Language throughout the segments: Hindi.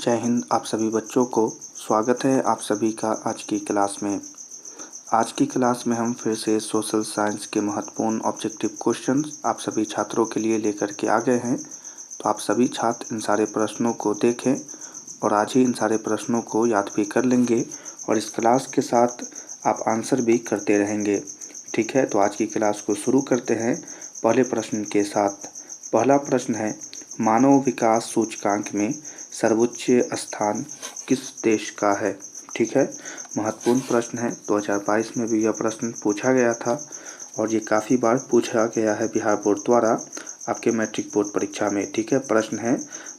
जय हिंद। आप सभी बच्चों को स्वागत है आप सभी का आज की क्लास में। आज की क्लास में हम फिर से सोशल साइंस के महत्वपूर्ण ऑब्जेक्टिव क्वेश्चंस आप सभी छात्रों के लिए लेकर के आ गए हैं। तो आप सभी छात्र इन सारे प्रश्नों को देखें और आज ही इन सारे प्रश्नों को याद भी कर लेंगे और इस क्लास के साथ आप आंसर भी करते रहेंगे। ठीक है, तो आज की क्लास को शुरू करते हैं पहले प्रश्न के साथ। पहला प्रश्न है, मानव विकास सूचकांक में सर्वोच्च स्थान किस देश का है। ठीक है, महत्वपूर्ण प्रश्न है। 2022 में भी यह प्रश्न पूछा गया था और ये काफ़ी बार पूछा गया है बिहार बोर्ड द्वारा आपके मैट्रिक बोर्ड परीक्षा में। ठीक है, प्रश्न है,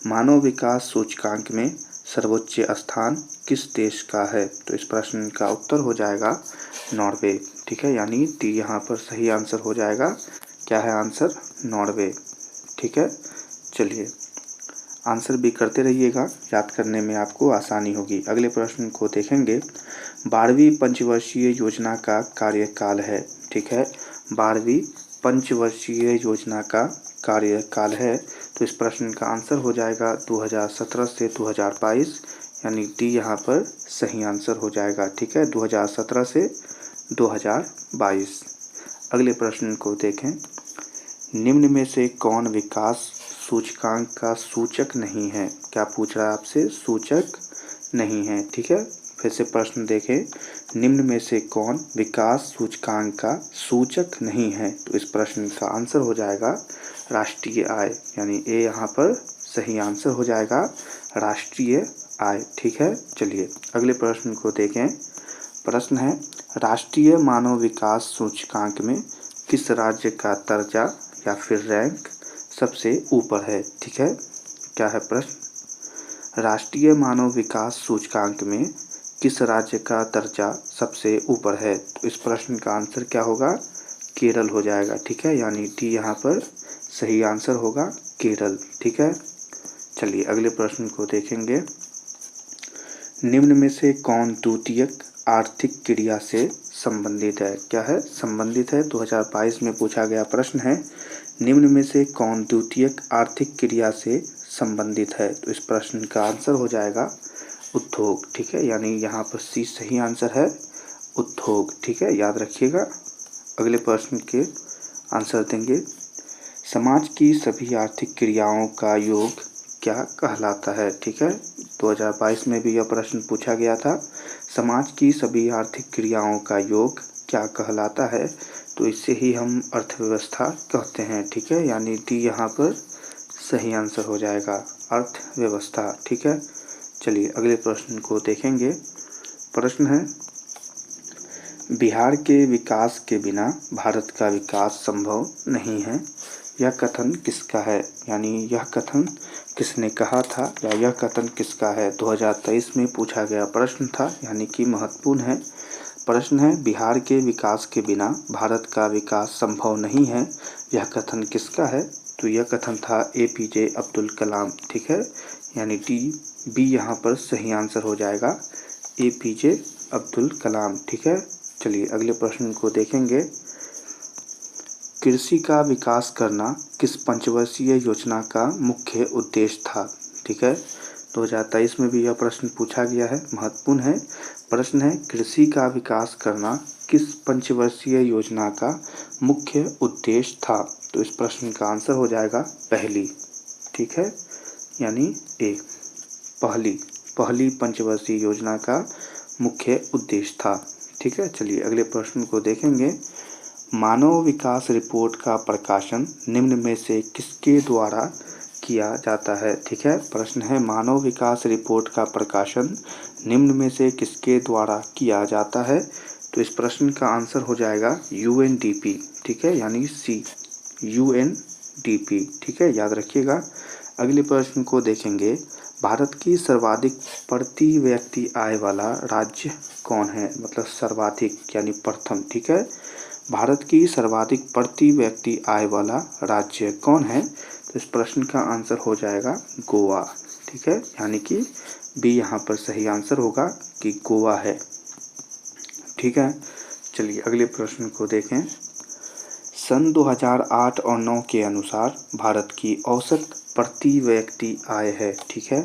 मानव विकास सूचकांक में सर्वोच्च स्थान किस देश का है। तो इस प्रश्न का उत्तर हो जाएगा नॉर्वे। ठीक है, यानी डी यहाँ पर सही आंसर हो जाएगा। क्या है आंसर? नॉर्वे। ठीक है, चलिए आंसर भी करते रहिएगा, याद करने में आपको आसानी होगी। अगले प्रश्न को देखेंगे, 12वीं पंचवर्षीय योजना का कार्यकाल है। ठीक है, 12वीं पंचवर्षीय योजना का कार्यकाल है। तो इस प्रश्न का आंसर हो जाएगा 2017 से 2022, यानी डी यहाँ पर सही आंसर हो जाएगा। ठीक है, 2017 से 2022। अगले प्रश्न को देखें, निम्न में से कौन विकास सूचकांक का सूचक नहीं है। क्या पूछ रहा है आपसे? सूचक नहीं है। ठीक है, फिर से प्रश्न देखें, निम्न में से कौन विकास सूचकांक का सूचक नहीं है। तो इस प्रश्न का आंसर हो जाएगा राष्ट्रीय आय, यानी ए यहाँ पर सही आंसर हो जाएगा राष्ट्रीय आय। ठीक है, चलिए अगले प्रश्न को देखें। प्रश्न है, राष्ट्रीय मानव विकास सूचकांक में किस राज्य का दर्जा या फिर रैंक सबसे ऊपर है। ठीक है, क्या है प्रश्न? राष्ट्रीय मानव विकास सूचकांक में किस राज्य का दर्जा सबसे ऊपर है। तो इस प्रश्न का आंसर क्या होगा? केरल हो जाएगा। ठीक है, यानी डी यहाँ पर सही आंसर होगा केरल। ठीक है, चलिए अगले प्रश्न को देखेंगे, निम्न में से कौन द्वितीयक आर्थिक क्रिया से संबंधित है। क्या है? संबंधित है। 2022 में पूछा गया प्रश्न है, निम्न में से कौन द्वितीयक आर्थिक क्रिया से संबंधित है। तो इस प्रश्न का आंसर हो जाएगा उद्योग। ठीक है, यानी यहाँ पर सी सही आंसर है उद्योग। ठीक है, याद रखिएगा। अगले प्रश्न के आंसर देंगे, समाज की सभी आर्थिक क्रियाओं का योग क्या कहलाता है। ठीक है, 2022 में भी यह प्रश्न पूछा गया था, समाज की सभी आर्थिक क्रियाओं का योग क्या कहलाता है। तो इससे ही हम अर्थव्यवस्था कहते हैं। ठीक है, यानी डी यहाँ पर सही आंसर हो जाएगा अर्थव्यवस्था। ठीक है, चलिए अगले प्रश्न को देखेंगे। प्रश्न है, बिहार के विकास के बिना भारत का विकास संभव नहीं है, यह कथन किसका है। यानी यह कथन किसने कहा था या यह कथन किसका है। 2023 में पूछा गया प्रश्न था, यानी कि महत्वपूर्ण है। प्रश्न है, बिहार के विकास के बिना भारत का विकास संभव नहीं है, यह कथन किसका है। तो यह कथन था APJ अब्दुल कलाम। ठीक है, यानी बी यहाँ पर सही आंसर हो जाएगा APJ अब्दुल कलाम। ठीक है, चलिए अगले प्रश्न को देखेंगे, कृषि का विकास करना किस पंचवर्षीय योजना का मुख्य उद्देश्य था। ठीक है, 2023 में भी यह प्रश्न पूछा गया है, महत्वपूर्ण है। प्रश्न है, कृषि का विकास करना किस पंचवर्षीय योजना का मुख्य उद्देश्य था। तो इस प्रश्न का आंसर हो जाएगा पहली। ठीक है, यानी ए पहली पंचवर्षीय योजना का मुख्य उद्देश्य था। ठीक है, चलिए अगले प्रश्न को देखेंगे, मानव विकास रिपोर्ट का प्रकाशन निम्न में से किसके द्वारा किया जाता है। ठीक है, प्रश्न है, मानव विकास रिपोर्ट का प्रकाशन निम्न में से किसके द्वारा किया जाता है। तो इस प्रश्न का आंसर हो जाएगा UNDP। ठीक है, यानी सी UNDP। ठीक है, याद रखिएगा। अगले प्रश्न को देखेंगे, भारत की सर्वाधिक प्रति व्यक्ति आय वाला राज्य कौन है। मतलब सर्वाधिक यानी प्रथम। ठीक है, भारत की सर्वाधिक प्रति व्यक्ति आय वाला राज्य कौन है। तो इस प्रश्न का आंसर हो जाएगा गोवा। ठीक है, यानी कि बी यहाँ पर सही आंसर होगा कि गोवा है। ठीक है, चलिए अगले प्रश्न को देखें, सन 2008 और 9 के अनुसार भारत की औसत प्रति व्यक्ति आय है। ठीक है,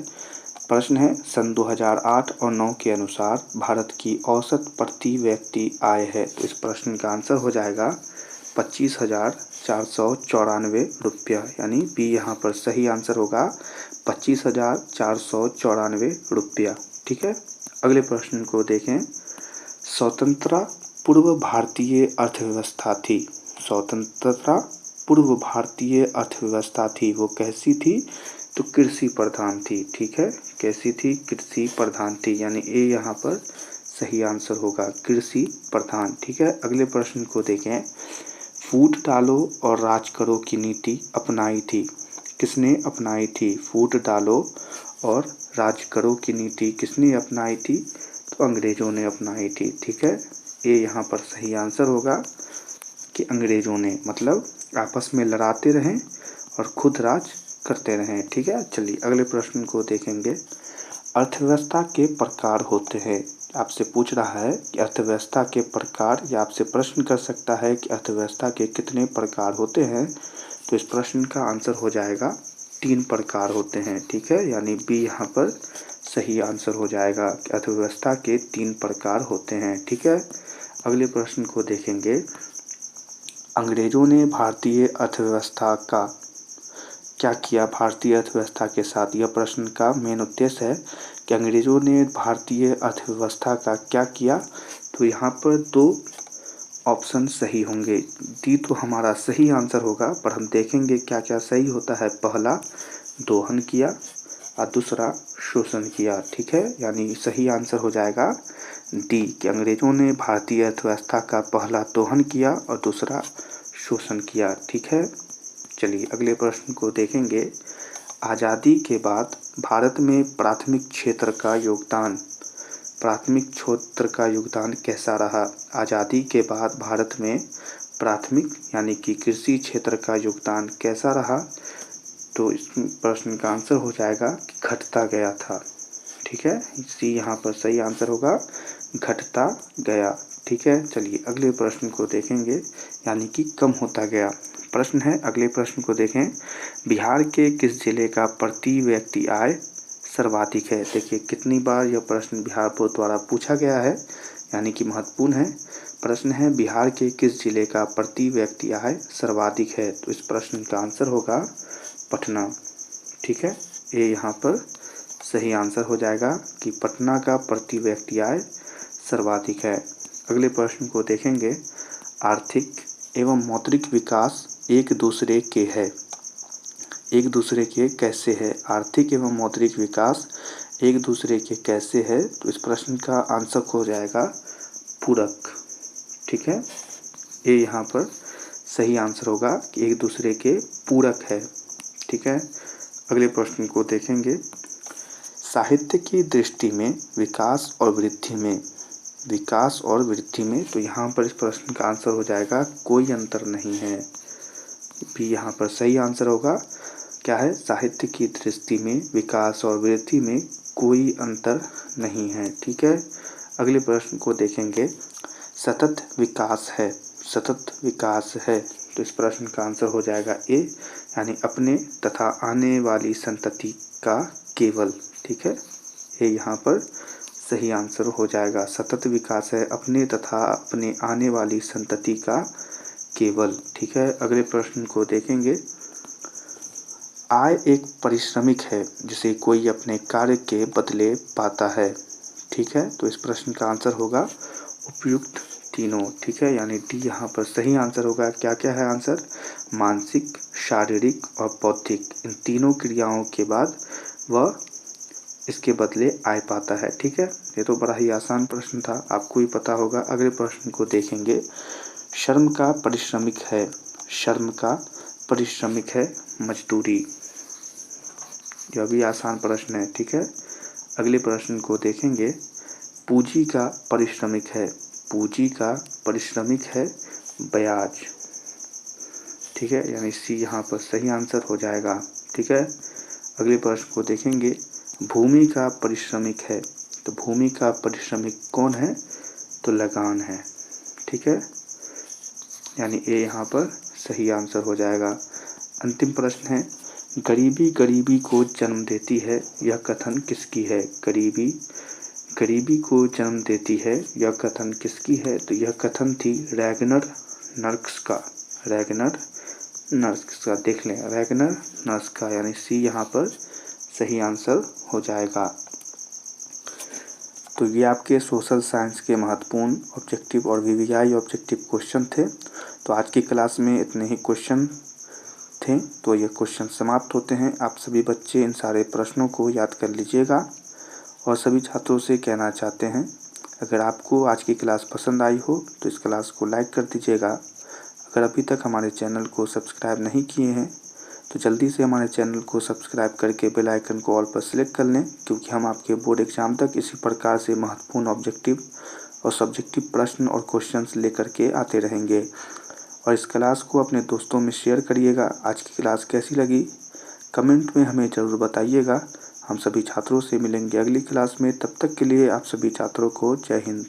प्रश्न है सन 2008 और 9 के अनुसार भारत की औसत प्रति व्यक्ति आय है। तो इस प्रश्न का आंसर हो जाएगा 25,494 रुपया, यानी बी यहाँ पर सही आंसर होगा 25,494 रुपया। ठीक है, अगले प्रश्न को देखें। स्वतंत्रता पूर्व भारतीय अर्थव्यवस्था थी। स्वतंत्रता पूर्व भारतीय अर्थव्यवस्था थी, वो कैसी थी? तो कृषि प्रधान थी। ठीक है, कैसी थी? कृषि प्रधान थी, यानी ए यहाँ पर सही आंसर होगा कृषि प्रधान। ठीक है, अगले प्रश्न को देखें। फूट डालो और राज करो की नीति अपनाई थी। किसने अपनाई थी? फूट डालो और राज करो की नीति किसने अपनाई थी? तो अंग्रेजों ने अपनाई थी। ठीक है, ए यहाँ पर सही आंसर होगा कि अंग्रेजों ने, मतलब आपस में लड़ाते रहें और खुद राज करते रहें। ठीक है, चलिए अगले प्रश्न को देखेंगे। अर्थव्यवस्था के प्रकार होते हैं। आपसे पूछ रहा है कि अर्थव्यवस्था के प्रकार, या आपसे प्रश्न कर सकता है कि अर्थव्यवस्था के कितने प्रकार होते हैं। तो इस प्रश्न का आंसर हो जाएगा 3 प्रकार होते हैं। ठीक है, यानी बी यहाँ पर सही आंसर हो जाएगा कि अर्थव्यवस्था के 3 प्रकार होते हैं। ठीक है, अगले प्रश्न को देखेंगे। अंग्रेजों ने भारतीय अर्थव्यवस्था का क्या किया? भारतीय अर्थव्यवस्था के साथ, यह प्रश्न का मेन उद्देश्य है कि अंग्रेजों ने भारतीय अर्थव्यवस्था का क्या किया। तो यहाँ पर 2 ऑप्शन सही होंगे। डी तो हमारा सही आंसर होगा, पर हम देखेंगे क्या क्या सही होता है। पहला दोहन किया और दूसरा शोषण किया। ठीक है, यानी सही आंसर हो जाएगा डी कि अंग्रेजों ने भारतीय अर्थव्यवस्था का पहला दोहन किया और दूसरा शोषण किया। ठीक है, चलिए अगले प्रश्न को देखेंगे। आज़ादी के बाद भारत में प्राथमिक क्षेत्र का योगदान कैसा रहा? आज़ादी के बाद भारत में प्राथमिक यानी कि कृषि क्षेत्र का योगदान कैसा रहा? तो इस प्रश्न का आंसर हो जाएगा कि घटता गया था। ठीक है, सी यहाँ पर सही आंसर होगा, घटता गया। ठीक है, चलिए अगले प्रश्न को देखेंगे, यानी कि कम होता गया। प्रश्न है, अगले प्रश्न को देखें। बिहार के किस जिले का प्रति व्यक्ति आय सर्वाधिक है? देखिए कितनी बार यह प्रश्न बिहार बोर्ड द्वारा पूछा गया है, यानी कि महत्वपूर्ण है। प्रश्न है, बिहार के किस जिले का प्रति व्यक्ति आय सर्वाधिक है? तो इस प्रश्न का आंसर होगा पटना। ठीक है, ये यहाँ पर सही आंसर हो जाएगा कि पटना का प्रति व्यक्ति आय सर्वाधिक है। अगले प्रश्न को देखेंगे। आर्थिक एवं मौद्रिक विकास एक दूसरे के कैसे है? आर्थिक एवं मौद्रिक विकास एक दूसरे के कैसे है? तो इस प्रश्न का आंसर हो जाएगा पूरक। ठीक है, ये यहाँ पर सही आंसर होगा कि एक दूसरे के पूरक है। ठीक है, अगले प्रश्न को देखेंगे। साहित्य की दृष्टि में विकास और वृद्धि में, तो यहाँ पर इस प्रश्न का आंसर हो जाएगा कोई अंतर नहीं है। भी यहाँ पर सही आंसर होगा। क्या है? साहित्य की दृष्टि में विकास और वृद्धि में कोई अंतर नहीं है। ठीक है, अगले प्रश्न को देखेंगे। सतत विकास है, तो इस प्रश्न का आंसर हो जाएगा ए, यानी अपने तथा आने वाली संतति का केवल। ठीक है, ये यहाँ पर सही आंसर हो जाएगा। सतत विकास है अपने तथा अपने आने वाली संतति का केवल। ठीक है, अगले प्रश्न को देखेंगे। आय एक पारिश्रमिक है जिसे कोई अपने कार्य के बदले पाता है। ठीक है, तो इस प्रश्न का आंसर होगा उपयुक्त तीनों। ठीक है, यानी डी यहाँ पर सही आंसर होगा। क्या क्या है आंसर? मानसिक, शारीरिक और बौद्धिक, इन तीनों क्रियाओं के बाद वह इसके बदले आय पाता है। ठीक है, ये तो बड़ा ही आसान प्रश्न था, आपको ही पता होगा। अगले प्रश्न को देखेंगे। श्रम का परिश्रमिक है मजदूरी। यह भी आसान प्रश्न है। ठीक है, अगले प्रश्न को देखेंगे। पूंजी का परिश्रमिक है ब्याज। ठीक है, यानी सी यहाँ पर सही आंसर हो जाएगा। ठीक है, अगले प्रश्न को देखेंगे। भूमि का परिश्रमिक है, तो भूमि का परिश्रमिक कौन है? तो लगान है। ठीक है, यानी ए यहाँ पर सही आंसर हो जाएगा। अंतिम प्रश्न है। गरीबी गरीबी को जन्म देती है, यह कथन किसकी है? गरीबी गरीबी को जन्म देती है, यह कथन किसकी है? तो यह कथन थी रैगनर नर्क्स का। रैगनर नर्क्स का, देख लें, रैगनर नर्क्स का, यानी सी यहाँ पर सही आंसर हो जाएगा। तो ये आपके सोशल साइंस के महत्वपूर्ण ऑब्जेक्टिव और वीवीआई ऑब्जेक्टिव क्वेश्चन थे। तो आज की क्लास में इतने ही क्वेश्चन थे। तो ये क्वेश्चन समाप्त होते हैं। आप सभी बच्चे इन सारे प्रश्नों को याद कर लीजिएगा और सभी छात्रों से कहना चाहते हैं, अगर आपको आज की क्लास पसंद आई हो तो इस क्लास को लाइक कर दीजिएगा। अगर अभी तक हमारे चैनल को सब्सक्राइब नहीं किए हैं तो जल्दी से हमारे चैनल को सब्सक्राइब करके बेल आइकन को ऑल पर सिलेक्ट कर लें, क्योंकि हम आपके बोर्ड एग्जाम तक इसी प्रकार से महत्वपूर्ण ऑब्जेक्टिव और सब्जेक्टिव प्रश्न और क्वेश्चंस लेकर के आते रहेंगे। और इस क्लास को अपने दोस्तों में शेयर करिएगा। आज की क्लास कैसी लगी कमेंट में हमें ज़रूर बताइएगा। हम सभी छात्रों से मिलेंगे अगली क्लास में। तब तक के लिए आप सभी छात्रों को जय हिंद।